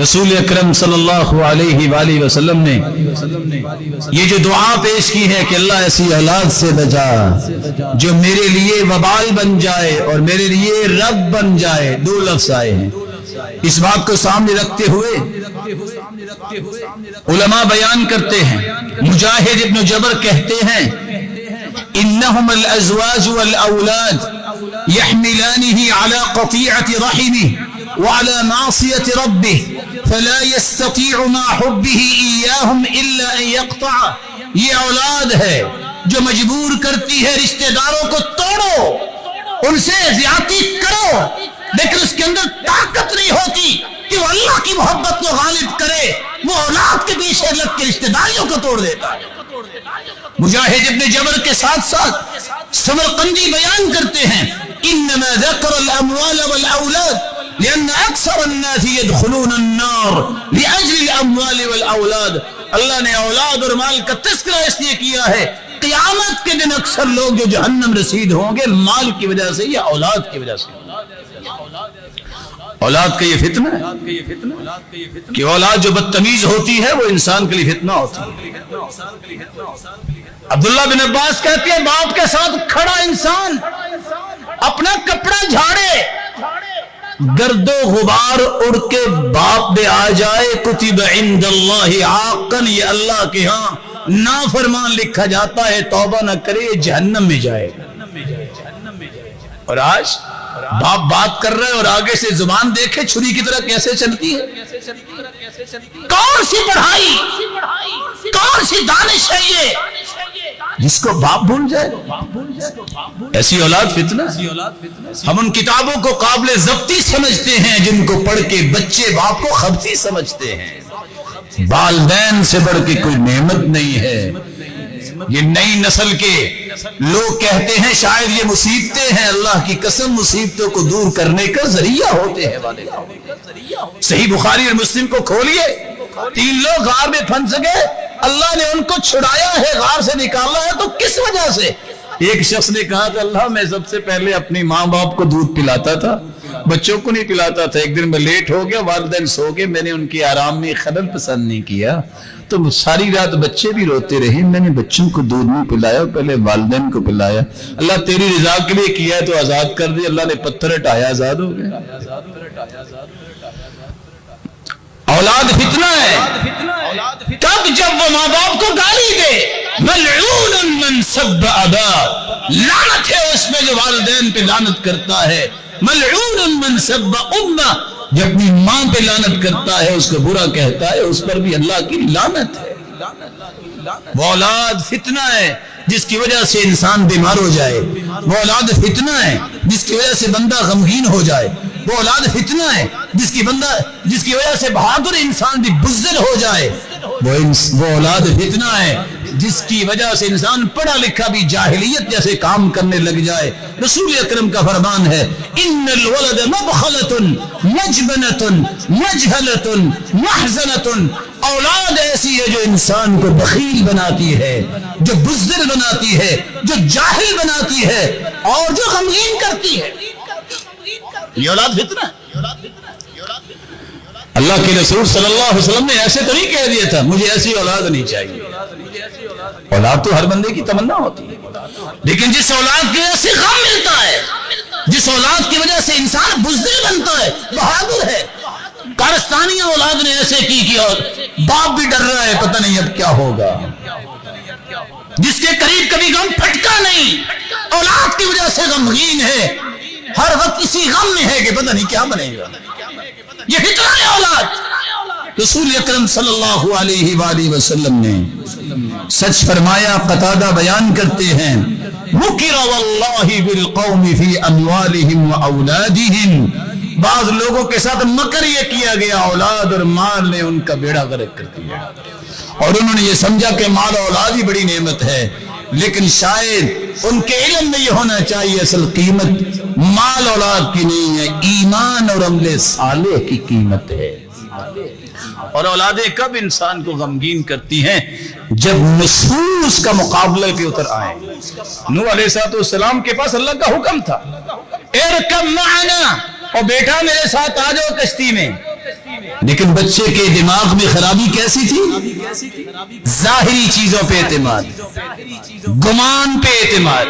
رسول اکرم صلی اللہ علیہ وآلہ وسلم نے یہ جو دعا پیش کی ہے کہ اللہ ایسی اولاد سے بچا جو میرے لیے وبال بن جائے اور میرے لیے رب بن جائے، دو لفظ آئے ہیں۔ اس بات کو سامنے رکھتے ہوئے علماء بیان کرتے ہیں، مجاہد ابن جبر کہتے ہیں انہم الازواج والاولاد يحملانه على قطيعة رحمه وعلى معصية ربه فلا يستطيع مع حبه إياهم إلا أن يقطع۔ یہ اولاد ہے جو مجبور کرتی ہے رشتہ داروں کو توڑو، ان سے زیادتی کرو، لیکن اس کے اندر طاقت نہیں ہوتی کہ وہ اللہ کی محبت کو غالب کرے، وہ اولاد کے پیچھے لگ کے رشتہ داریوں کو توڑ دیتا ہے۔ مجاہد ابن جبر کے ساتھ ساتھ سمرقندی بیان کرتے ہیں انما ذکر الاموال والاولاد لان اکثر الناس يدخلون النار لاجل الاموال والاولاد۔ اللہ نے اولاد اور مال کا تذکرہ اس لیے کیا ہے، قیامت کے دن اکثر لوگ جو جہنم رسید ہوں گے مال کی وجہ سے یا اولاد کی وجہ سے۔ اولاد کا یہ فتنہ ہے کہ اولاد جو بدتمیز ہوتی ہے وہ انسان کے لیے فتنہ ہوتی ہے۔ عبداللہ بن عباس کہتے ہیں باپ کے ساتھ کھڑا انسان اپنا کپڑا جھاڑے، گرد و غبار اڑ کے باپ پہ آ جائے، کتب عند اللہ عاقا، یہ اللہ کے ہاں نافرمان لکھا جاتا ہے، توبہ نہ کرے جہنم میں جائے گا۔ اور آج باپ بات کر رہے ہیں اور آگے سے زبان دیکھے چھری کی طرح کیسے چلتی ہے۔ کون سی پڑھائی، کون سی دانش ہے یہ جس کو باپ بھول جائے؟ ایسی اولاد فتنہ۔ ہم ان کتابوں کو قابل ضبطی سمجھتے ہیں جن کو پڑھ کے بچے باپ کو خبطی سمجھتے ہیں۔ والدین سے بڑھ کے کوئی نعمت نہیں ہے۔ یہ نئی نسل کے لوگ کہتے ہیں شاید یہ مصیبتیں ہیں، اللہ کی قسم مصیبتوں کو دور کرنے کا ذریعہ ہوتے ہیں والدین۔ صحیح بخاری اور مسلم کو کھولیے، 3 لوگ غار میں پھنس گئے، اللہ نے ان کو چھڑایا ہے، غار سے نکالا ہے، تو کس وجہ سے؟ ایک شخص نے کہا کہ اللہ میں سب سے پہلے اپنی ماں باپ کو دودھ پلاتا تھا، بچوں کو نہیں پلاتا تھا۔ ایک دن میں لیٹ ہو گیا، والدین سو گئے، میں نے ان کے آرام میں خلل پسند نہیں کیا، تو ساری رات بچے بھی روتے رہے، میں نے بچوں کو دودھ نہیں پلایا، پہلے والدین کو پلایا۔ اللہ تیری رضا کے لیے کیا ہے تو آزاد کر دے، اللہ نے پتھر ہٹایا، آزاد ہو گئے۔ اولاد فتنہ ہے، تب جب وہ ماں باپ کو گالی دے، ملعون من سب ابا، لعنت ہے اس میں جو والدین پہ لعنت کرتا ہے، ملعون من سب امہ، جو اپنی ماں پہ لعنت کرتا ہے، اس کو برا کہتا ہے، اس پر بھی اللہ کی لعنت ہے۔ وہ اولاد فتنہ ہے جس کی وجہ سے انسان بیمار ہو جائے، وہ اولاد فتنہ ہے جس کی وجہ سے بندہ غمگین ہو جائے، وہ اولاد فتنہ ہے جس کی وجہ سے بہادر انسان بھی بزدل ہو جائے، وہ اولاد فتنہ ہے جس کی وجہ سے انسان پڑھا لکھا بھی جاہلیت جیسے کام کرنے لگ جائے۔ رسول اکرم کا فرمان ہے ان الولد مبخلۃ مجبنۃ مجہلۃ محزنۃ، اولاد ایسی ہے جو انسان کو بخیل بناتی ہے، جو بزدل بناتی ہے، جو جاہل بناتی ہے اور جو غمگین کرتی ہے۔ یہ اولاد فتنہ ہے۔ اللہ کے رسول صلی اللہ علیہ وسلم نے ایسے تو نہیں کہہ دیا تھا مجھے ایسی اولاد نہیں چاہیے۔ اولاد تو ہر بندے کی تمنا ہوتی ہے، لیکن جس اولاد کی وجہ سے غم ملتا ہے، جس اولاد کی وجہ سے انسان بزدل بنتا ہے، بہادر ہے۔ کارستانی اولاد نے ایسے کی اور باپ بھی ڈر رہا ہے پتہ نہیں اب کیا ہوگا، جس کے قریب کبھی غم پھٹکا نہیں، اولاد کی وجہ سے غمگین ہے، ہر وقت اسی غم میں ہے کہ پتہ نہیں کیا بنے گا۔ یہ فتنہ ہے اولاد۔ رسول اکرم صلی اللہ علیہ وآلہ وسلم نے سچ فرمایا، قتادہ بیان کرتے ہیں مکر واللہ بالقوم فی اموالہم واولادہم، بعض لوگوں کے ساتھ مکر یہ کیا گیا، اولاد اور مال نے ان کا بیڑا غرق کر دیا، اور انہوں نے یہ سمجھا کہ مال اولاد ہی بڑی نعمت ہے، لیکن شاید ان کے علم میں یہ ہونا چاہیے اصل قیمت مال اولاد کی نہیں ہے، ایمان اور عمل صالح کی قیمت ہے۔ اور اولادیں کب انسان کو غمگین کرتی ہیں؟ جب نصوص کا مقابلے پہ اتر آئے۔ نوح علیہ السلام کے پاس اللہ کا حکم تھا ارکب معنا، اور بیٹا میرے ساتھ آ جاؤ کشتی میں، لیکن بچے کے دماغ میں خرابی کیسی تھی؟ ظاہری چیزوں پہ اعتماد، گمان پہ اعتماد۔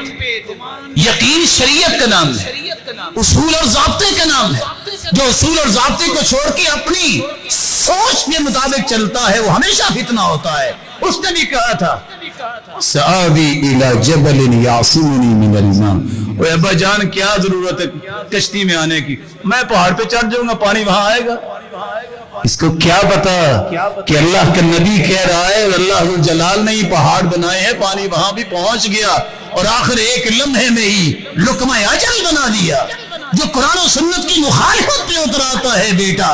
یقین شریعت کا نام ہے، اصول اور ضابطے کا نام ہے۔ جو اصول اور ضابطے کو چھوڑ کے اپنی سوچ کے مطابق چلتا ہے وہ ہمیشہ فتنہ ہوتا ہے۔ اس نے بھی کہا تھا سآوی الی جبل یعصمنی من الماء، اوے ابا جان کیا ضرورت ہے کشتی میں آنے کی، میں پہاڑ پہ چڑھ جاؤں گا پانی وہاں آئے گا۔ اس کو کیا پتا کہ اللہ کا نبی کہہ رہا ہے، اللہ جلال نے ہی پہاڑ بنائے ہیں، پانی وہاں بھی پہنچ گیا اور آخر ایک لمحے میں ہی لقمہ اجل بنا دیا۔ جو قرآن و سنت کی مخالفت پہ اتراتا ہے بیٹا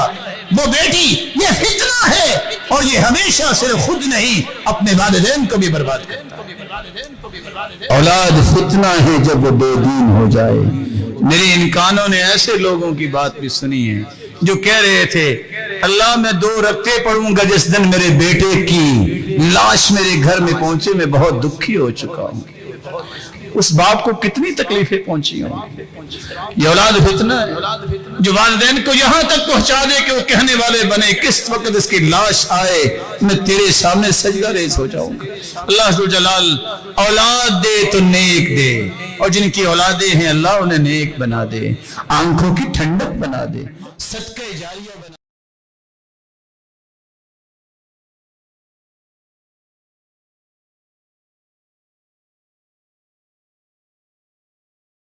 وہ بیٹی، یہ فتنہ ہے، اور یہ ہمیشہ صرف خود نہیں اپنے والدین کو بھی برباد کرتا ہے۔ اولاد فتنہ ہے جب وہ بے دین ہو جائے۔ میرے ان کانوں نے ایسے لوگوں کی بات بھی سنی ہے جو کہہ رہے تھے اللہ میں 2 رکعتیں پڑھوں گا جس دن میرے بیٹے کی لاش میرے گھر میں پہنچے میں بہت دکھی ہو چکا ہوں۔ اس باپ کو کتنی تکلیفیں پہنچی ہوں۔ یہ اولاد فتنہ ہے جو والدین کو یہاں تک پہنچا دے کہ وہ کہنے والے بنے کس وقت اس کی لاش آئے میں تیرے سامنے سجدہ ریز ہو جاؤں گا۔ اللہ ذو جلال اولاد دے تو نیک دے، اور جن کی اولادیں ہیں اللہ انہیں نیک بنا دے، آنکھوں کی ٹھنڈک بنا دے، صدقہ جاریہ بنا